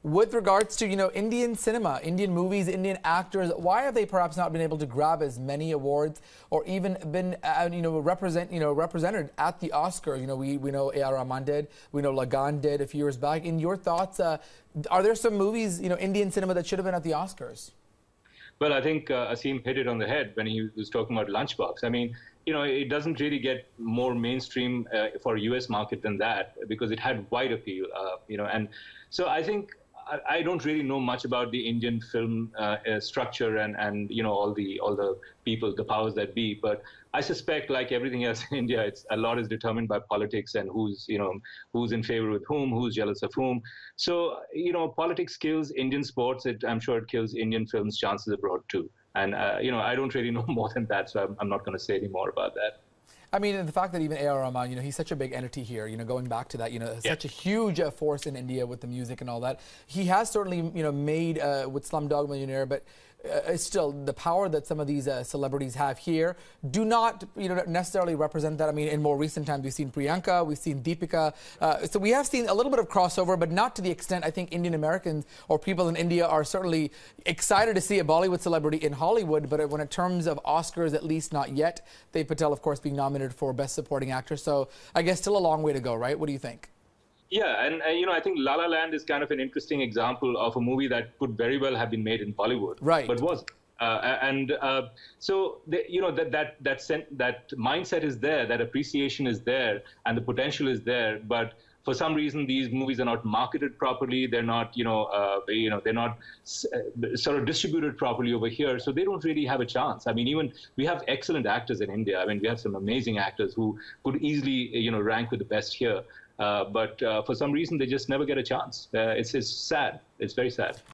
with regards to, Indian cinema, Indian movies, Indian actors, why have they perhaps not been able to grab as many awards or even been, represented at the Oscars? We know A.R. Rahman did, we know Lagan did a few years back. In your thoughts, are there some movies, Indian cinema that should have been at the Oscars? Well, I think Asim hit it on the head when he was talking about Lunchbox. I mean, it doesn't really get more mainstream for a U.S. market than that because it had wide appeal, and so I think I don't really know much about the Indian film structure and all the people, the powers that be. But I suspect, like everything else in India, a lot is determined by politics and who's in favor with whom, who's jealous of whom. So politics kills Indian sports. I'm sure it kills Indian films' chances abroad too. And I don't really know more than that, so I'm not going to say any more about that. I mean, the fact that even A.R. Rahman, he's such a big entity here, going back to that, such a huge force in India with the music and all that. He has certainly, made with Slumdog Millionaire, but still the power that some of these celebrities have here do not, necessarily represent that. I mean, in more recent times, we've seen Priyanka, we've seen Deepika. So we have seen a little bit of crossover, but not to the extent I think Indian Americans or people in India are certainly excited to see a Bollywood celebrity in Hollywood. But when in terms of Oscars, at least not yet. Dev Patel, of course, being nominated for Best Supporting Actor. So I guess still a long way to go, right? What do you think? Yeah, and I think La La Land is kind of an interesting example of a movie that could very well have been made in Bollywood, right? But wasn't. So that mindset is there, that appreciation is there, and the potential is there. But for some reason, these movies are not marketed properly. They're not, they're not sort of distributed properly over here. So they don't really have a chance. I mean, even we have excellent actors in India. I mean, we have some amazing actors who could easily, rank with the best here. But for some reason, they just never get a chance. It's sad. It's very sad.